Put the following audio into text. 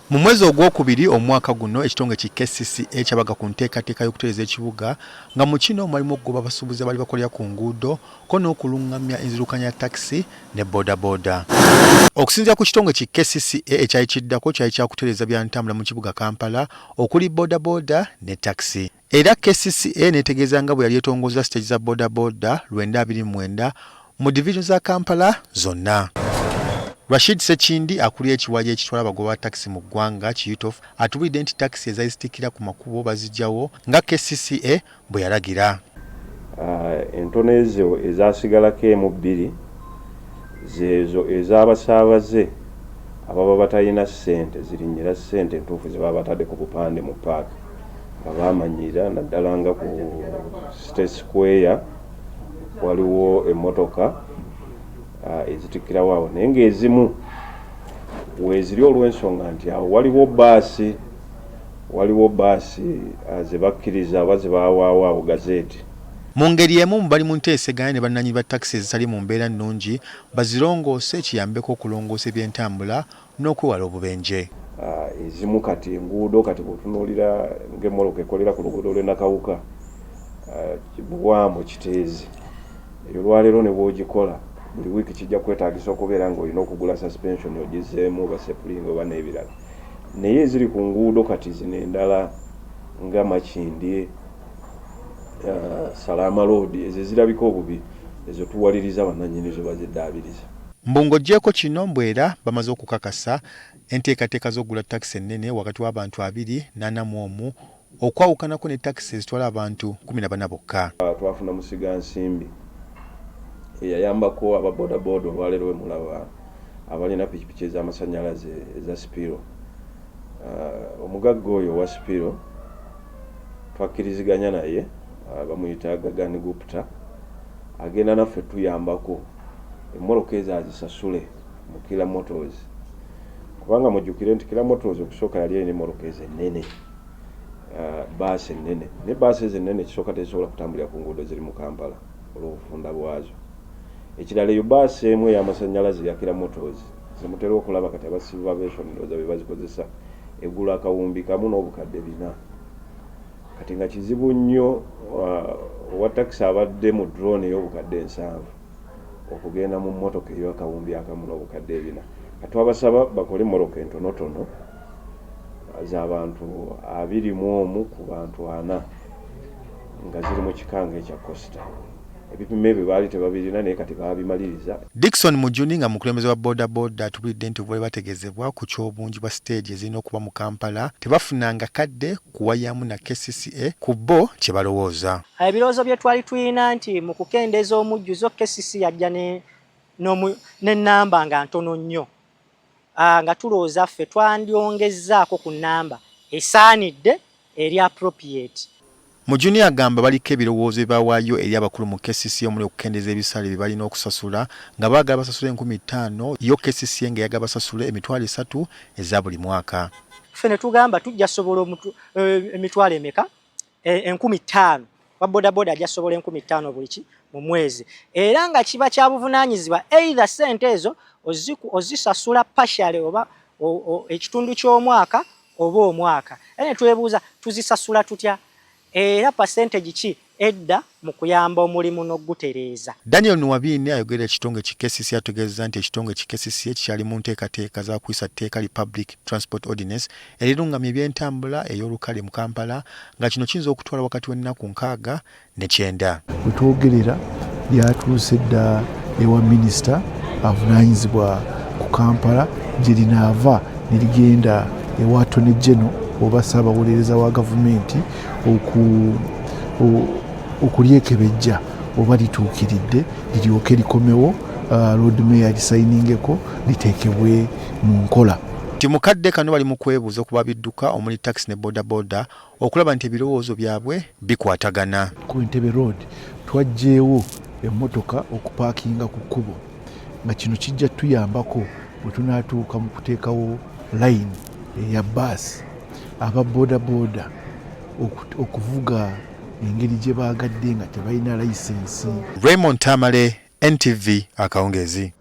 Mu mwezi ogwokubiri omwaka guno ekitongole ki KCCA kyabaga ku nteekateeka y'okutereeza ekibuga nga mu kino mwalimu okugoba abasuubuzi abali bakolera ku nguudo ko n'okulungamya enzirukanya takisi ne bodaboda. Okusinziira ku kitongole ki KCCA ekyali kiddako kyali kyakutereeza byantambula mu kibuga Kampala okuli bodaboda ne takisi. Era KCCA neetegeeza nga bwe yali etongozza siteegi za bodaboda 929 mu division za Kampala zonna. Rashid Sekindi akuli ekiwaji ekitwala abagoba takisi mu ggwanga Kiyutof atubulidde nti takisi ezazitikira ku makubo bazijjawo nga KCCA bwe yalagira. Entono ezo ezasigalako emu bbiri zeezo ez'abasaabaze ababa batalina ssente zirinnyira ssente entuufu ze baba batadde ku bupande mu paaka nga baamanyira naddala nga ku State Square waliwo emmotoka ezitikirawo awo naye ng'ezimu weeziri olw'ensonga nti awo waliwo baasi ze bakkiriza oba ze baawaawo awo gazeeti. Mu ngeri emu bali mu nteeseganya ne bannannyini ba takisi ezitali mu mbeera nnungi bazirongoose kiyambeko okulongoosa ebyentambula n'okwewala obubenje. Ezimu kati enguudo kati bw'otunuulira ng'emmoloka ekolera ku luguudo lw'e Nakawuka Bwamo Kiteezi eyo olwaleero ne bw'ogikola buli wiiki kijja kwetaagisa okubeera ng'olina okugula suspension ogizeemu oba sepulinga oba n'ebirala. Naye eziri ku nguudo kati zino endala nga Makindye Salama Road ezo zirabika obubi ezo tuwaliriza bannannyini zo baziddaabiriza. Mbung'oggyeko kino mbwera bamaze okukakasa enteekateeka z'okugula takisi ennene wakati w'abantu 241 okwawukanako ne takisi ezitwala abantu 14 bokka. Twafuna musiga nsimbi eyayambako ababodaboda olwaleero we mulaba abalina pikipiki ez'amasannyalaze eza Spiro. Omugagga oyo owa Spiro twakkiriziganya naye bamuyita Gagani Gupta agenda naffe tuyambako emmoloka ezo azisasule mu Kira Motors kubanga mujjukire nti Kira Motors okusooka yali erina emmoloka ezo ennene baasi ennene ne baasi ezo ennene ekisooka tezisobola kutambulira ku nguudo ziri mu Kampala olw'obufunda bwazo. Ekirala eyo baasi emu ey'amasannyalaze ya Kira Motors zemutera okulaba kati aba civil aviation ndowooza be bazikozesa egula akawumbi kamu n'obukadde 4 kati nga kizibu nnyo owa takisi abadde mu drone ey'obukadde 7 okugenda mu mmotoka ey'akawumbi akamu n'obukadde 4. Kati abasaba bakole emmoloka entonotono z'abantu 21 ku bantu 4 nga ziri mu kikanga ekya Costa. Ebipimo ebyo baali tebabirina naye kati baabimaliriza. Dickson Mujuni nga mukulembeze wa bodaboda atubulidde nti bwe bategeezebwa ku ky'obungi bwa siteegi ezirina okuba mu Kampala tebafunanga kadde kuwayamu na KCCA ku bo kye balowooza. Ebirowoozo bye twali tulina nti mu kukendeeza omujjuzo KCCA yajja n'ennamba nga ntono nnyo nga tulowooza ffe twandyongezzaako ku nnamba esaanidde eri appropriate. Mujuni agamba baliko ebirowoozo by'ebawaayo eri abakulu mu KCCA omuli okukendeeza ebisale bye balina okusasula nga baagala basasule 5,000 yo KCCA ng'eyagala basasule emitwalo 3 eza buli mwaka. Ffe ne tugamba tujja sobola emitwalo emeka 15,000 wa bodaboda ajja sobola 15,000 buli mu mwezi era nga kiba kya buvunaanyizibwa either ssente ezo ozisasula partially oba ekitundu ky'omwaka oba omwaka. Ne twebuuza tuzisasula tutya era percentage ki edda mu kuyamba omulimu n'ogutereeza. Daniel Nuwabini ayogerera ekitongole ki KCCA ategeeza nti ekitongole ki KCCA kikyali mu nteekateeka za kuyisa tteeka Public Transport Ordinance erirungamya ebyentambula ey'olukale mu Kampala nga kino kiyinza okutwala wakati w'ennaku 6 ne 9. We twogerera lyatuuse dda ewa minisita avunaanyizibwa ku Kampala gye linaava ne ligenda ewa Attorney General oba ssaabawolereza wa gavumenti okulyekebejja oba lituukiridde liryoke likomewo Lord Mayor lisayiningeko liteekebwe mu nkola. Timukadde kano bali mu kwebuuza okuba bidduka omuli takisi ne bodaboda okulaba nti ebirowoozo byabwe bikwatagana. Ku Entebbe Road twajjeewo emmotoka okupaakinga ku kkubo nga kino kijja tuyambako bwe tunaatuuka mu kuteekawo layini eya baasi aba bodaboda okuvuga engeri gye baagadde nga tebalina layisensi. Raymond Tamale, NTV Akawungezi.